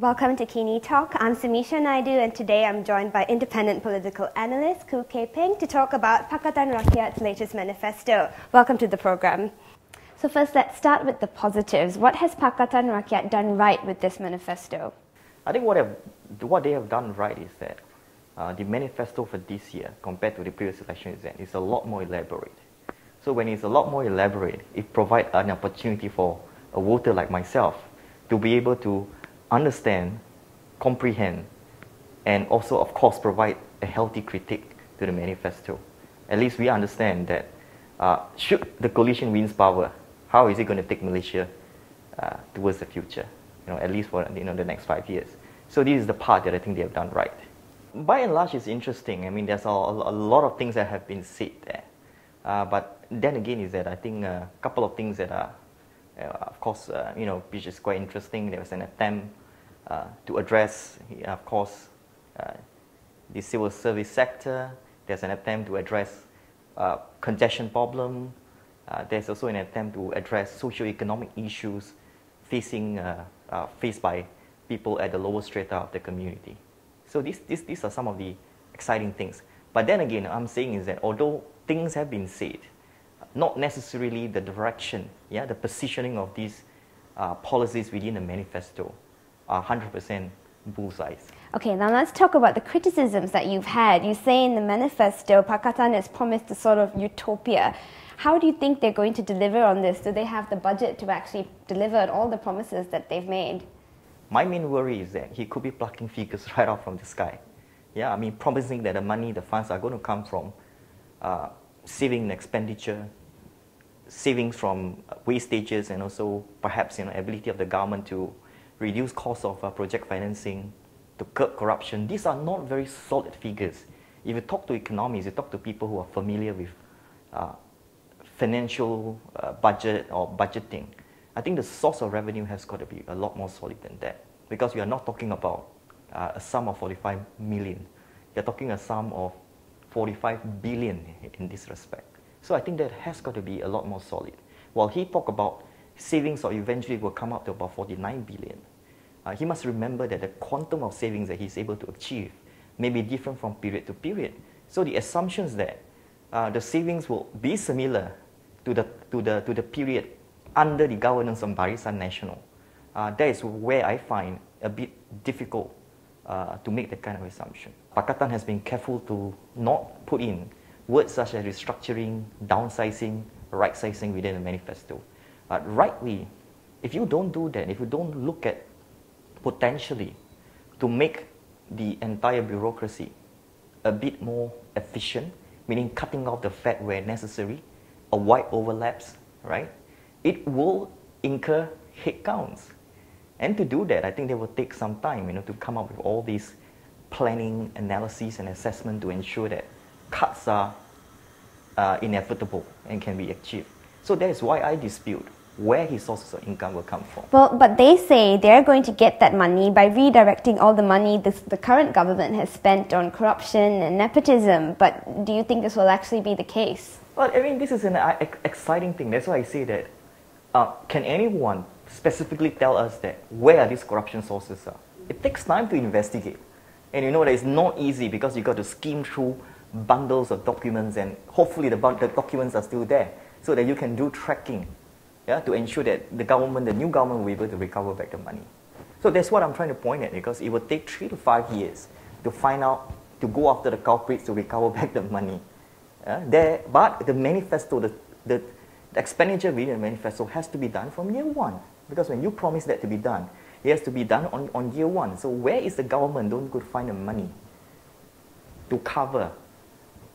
Welcome to KiniTalk. I'm Samisha Naidu, and today I'm joined by independent political analyst Khoo Kay Peng to talk about Pakatan Rakyat's latest manifesto. Welcome to the program. So first, let's start with the positives. What has Pakatan Rakyat done right with this manifesto? I think what they have done right is that the manifesto for this year, compared to the previous election, is a lot more elaborate. So when it's a lot more elaborate, it provides an opportunity for a voter like myself to be able to understand, comprehend, and also, of course, provide a healthy critique to the manifesto. At least we understand that should the coalition wins power, how is it going to take Malaysia towards the future? At least for the next 5 years. So this is the part that I think they have done right. By and large, it's interesting. I mean, there's a lot of things that have been said there. But then again, is that I think a couple of things that are, of course, which is quite interesting. There was an attempt to address, of course, the civil service sector. There's an attempt to address congestion problem. There's also an attempt to address socio-economic issues faced by people at the lower strata of the community. So these are some of the exciting things. But then again, I'm saying is that although things have been said, not necessarily the direction, the positioning of these policies within the manifesto are 100% bullseyes. Okay, now let's talk about the criticisms that you've had. You say in the manifesto, Pakatan has promised a sort of utopia. How do you think they're going to deliver on this? Do they have the budget to actually deliver on all the promises that they've made? My main worry is that he could be plucking figures right off from the sky. I mean, promising that the funds are going to come from saving and expenditure, savings from wastages, and also perhaps ability of the government to reduce costs of project financing, to curb corruption. These are not very solid figures. If you talk to economists, you talk to people who are familiar with financial budget or budgeting, I think the source of revenue has got to be a lot more solid than that, because we are not talking about a sum of 45 million. You're talking a sum of 45 billion in this respect. So I think that has got to be a lot more solid. While he talked about savings or eventually will come up to about 49 billion, he must remember that the quantum of savings that he's able to achieve may be different from period to period. So the assumptions that the savings will be similar to the period under the governance of Barisan Nasional, that is where I find a bit difficult to make that kind of assumption. Pakatan has been careful to not put in words such as restructuring, downsizing, right-sizing within the manifesto. Rightly, if you don't do that, if you don't look at potentially to make the entire bureaucracy a bit more efficient, meaning cutting off the fat where necessary, avoid overlaps, right? It will incur headcounts. And to do that, I think they will take some time, to come up with all these planning, analysis, and assessment to ensure that cuts are inevitable and can be achieved. So that is why I dispute where his sources of income will come from. Well, but they say they're going to get that money by redirecting all the money the current government has spent on corruption and nepotism. But do you think this will actually be the case? Well, I mean, this is an exciting thing. That's why I say that can anyone specifically tell us that where these corruption sources are? It takes time to investigate. And you know that it's not easy because you got to skim through bundles of documents, and hopefully the documents are still there so that you can do tracking, to ensure that the new government will be able to recover back the money. So that's what I'm trying to point at, because it will take 3 to 5 years to find out, to go after the culprits to recover back the money. But the manifesto, the expenditure within the manifesto has to be done from year one, because when you promise that to be done, it has to be done on year one. So where is the government don't go to find the money to cover,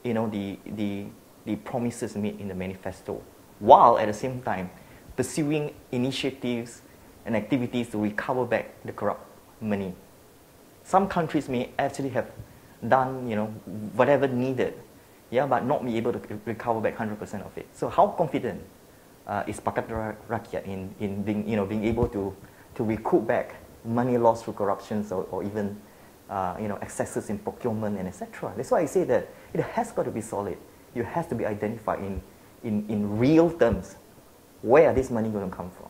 the promises made in the manifesto, while at the same time pursuing initiatives and activities to recover back the corrupt money? Some countries may actually have done, whatever needed, but not be able to recover back 100% of it. So how confident is Pakatan Rakyat in being able to recoup back money lost through corruptions or even excesses in procurement and etc. That's why I say that it has got to be solid. It has to be identified in real terms. Where are this money going to come from?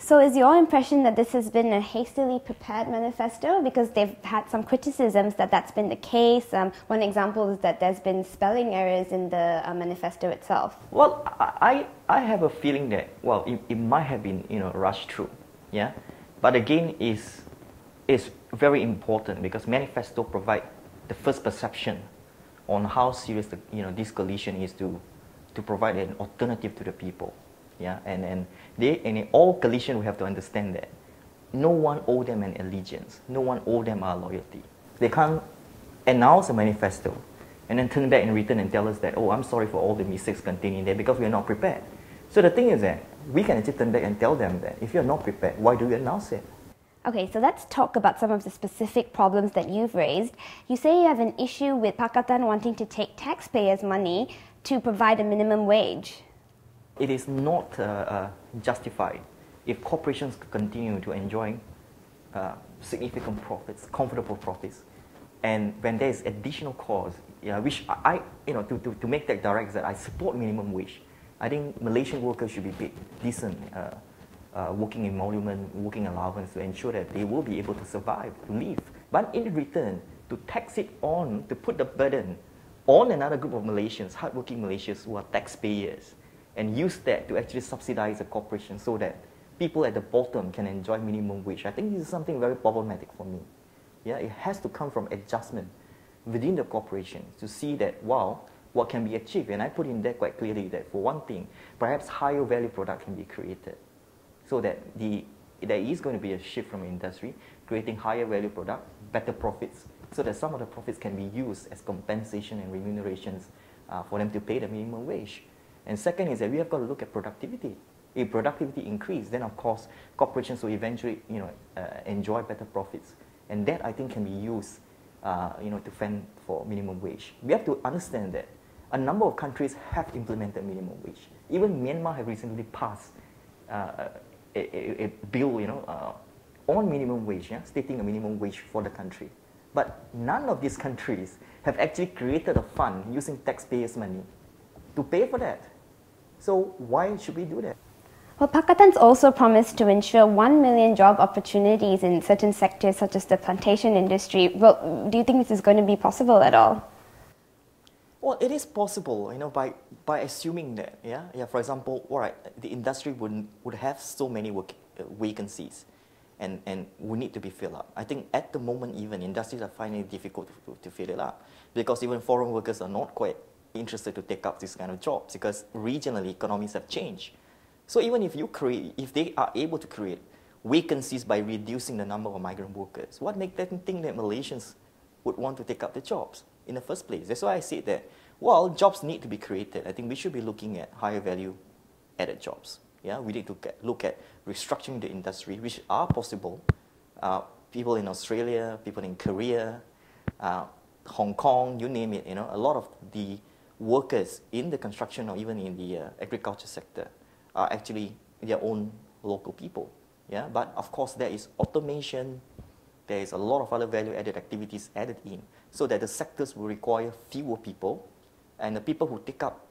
So is your impression that this has been a hastily prepared manifesto? Because they've had some criticisms that that's been the case. One example is that there's been spelling errors in the manifesto itself. Well, I have a feeling that, well, it might have been, rushed through, yeah? But again, it's very important because manifesto provide the first perception on how serious this coalition is to provide an alternative to the people. Yeah, and in all coalition we have to understand that no one owe them an allegiance, no one owe them our loyalty. They can't announce a manifesto and then turn back in return and tell us that, oh, I'm sorry for all the mistakes contained in there because we are not prepared. So the thing is that we can actually turn back and tell them that if you're not prepared, why do you announce it? Okay, so let's talk about some of the specific problems that you've raised. You say you have an issue with Pakatan wanting to take taxpayers' money to provide a minimum wage. It is not justified if corporations continue to enjoy significant profits, comfortable profits, and when there is additional cost, which to make that direct that I support minimum wage. I think Malaysian workers should be paid decent working emolument, working allowance to ensure that they will be able to survive, to live. But in return, to tax it on, to put the burden on another group of Malaysians, hardworking Malaysians who are taxpayers, and use that to actually subsidize a corporation so that people at the bottom can enjoy minimum wage. I think this is something very problematic for me. Yeah, it has to come from adjustment within the corporation to see that, wow, what can be achieved. And I put in there quite clearly that for one thing, perhaps higher value product can be created so that there is going to be a shift from industry, creating higher value product, better profits, so that some of the profits can be used as compensation and remunerations for them to pay the minimum wage. And second is that we have got to look at productivity. If productivity increases, then of course corporations will eventually enjoy better profits, and that I think can be used to fend for minimum wage. We have to understand that a number of countries have implemented minimum wage. Even Myanmar have recently passed a bill on minimum wage, stating a minimum wage for the country. But none of these countries have actually created a fund using taxpayers' money to pay for that. So why should we do that? Well, Pakatan's also promised to ensure 1 million job opportunities in certain sectors such as the plantation industry. Well, do you think this is going to be possible at all? Well, it is possible, by assuming that, for example, all right, the industry would have so many vacancies and would need to be filled up. I think at the moment even industries are finding it difficult to fill it up because even foreign workers are not quite interested to take up this kind of jobs because regionally economies have changed. So even if they are able to create vacancies by reducing the number of migrant workers, what makes them think that Malaysians would want to take up the jobs in the first place? That's why I said that, well, jobs need to be created. I think we should be looking at higher value added jobs. Yeah, we need to look at restructuring the industry, which are possible. People in Australia, people in Korea, Hong Kong, you name it, a lot of the workers in the construction or even in the agriculture sector are actually their own local people. Yeah, but of course there is automation, there is a lot of other value-added activities added in, so that the sectors will require fewer people, and the people who take up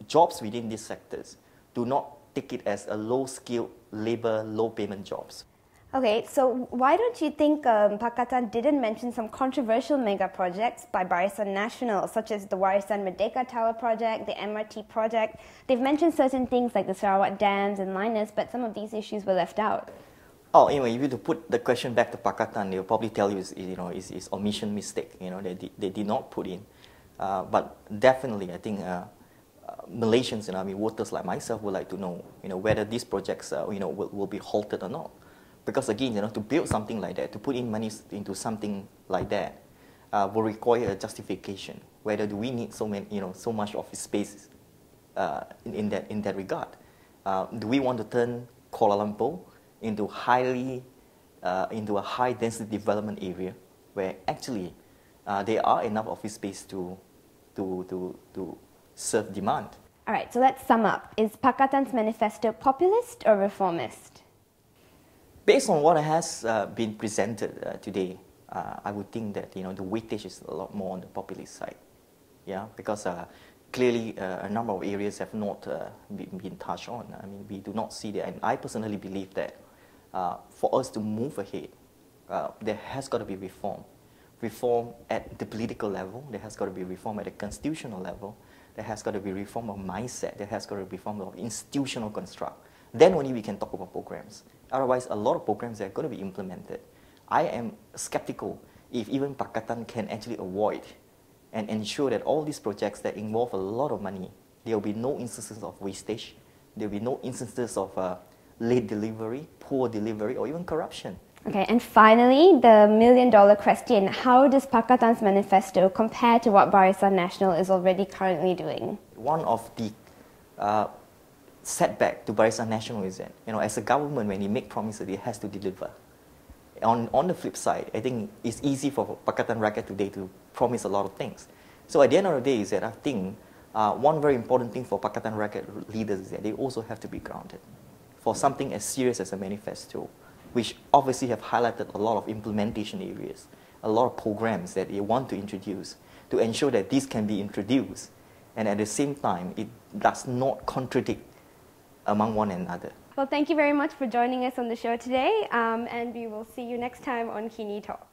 jobs within these sectors do not take it as a low-skilled labor, low-payment jobs. Okay, so why don't you think Pakatan didn't mention some controversial mega projects by Barisan Nasional, such as the Warisan Merdeka Tower project, the MRT project? They've mentioned certain things like the Sarawak dams and liners, but some of these issues were left out. Oh, anyway, if you to put the question back to Pakatan, they'll probably tell you it's omission mistake. They did not put in, but definitely I think Malaysians, voters like myself would like to know, whether these projects, will be halted or not. Because again, to build something like that, to put in money into something like that, will require a justification. Whether do we need so much office space in that regard? Do we want to turn Kuala Lumpur into a high density development area where actually there are enough office space to serve demand? All right, so let's sum up. Is Pakatan's manifesto populist or reformist? Based on what has been presented today, I would think that the weightage is a lot more on the populist side, because clearly a number of areas have not been touched on. I mean, we do not see that, and I personally believe that for us to move ahead, there has got to be reform. Reform at the political level, there has got to be reform at the constitutional level, there has got to be reform of mindset, there has got to be reform of institutional construct. Then only we can talk about programs. Otherwise, a lot of programs are going to be implemented. I am skeptical if even Pakatan can actually avoid and ensure that all these projects that involve a lot of money, there will be no instances of wastage, there will be no instances of late delivery, poor delivery, or even corruption. Okay, and finally, the million-dollar question: how does Pakatan's manifesto compare to what Barisan Nasional is already currently doing? One of the setback to Barisan Nasional is that, as a government, when you make promises, it has to deliver. On the flip side, I think it's easy for Pakatan Rakyat today to promise a lot of things. So at the end of the day, is that I think one very important thing for Pakatan Rakyat leaders is that they also have to be grounded. For something as serious as a manifesto, which obviously have highlighted a lot of implementation areas, a lot of programs that they want to introduce, to ensure that this can be introduced, and at the same time, it does not contradict among one another. Well, thank you very much for joining us on the show today, and we will see you next time on KiniTalk.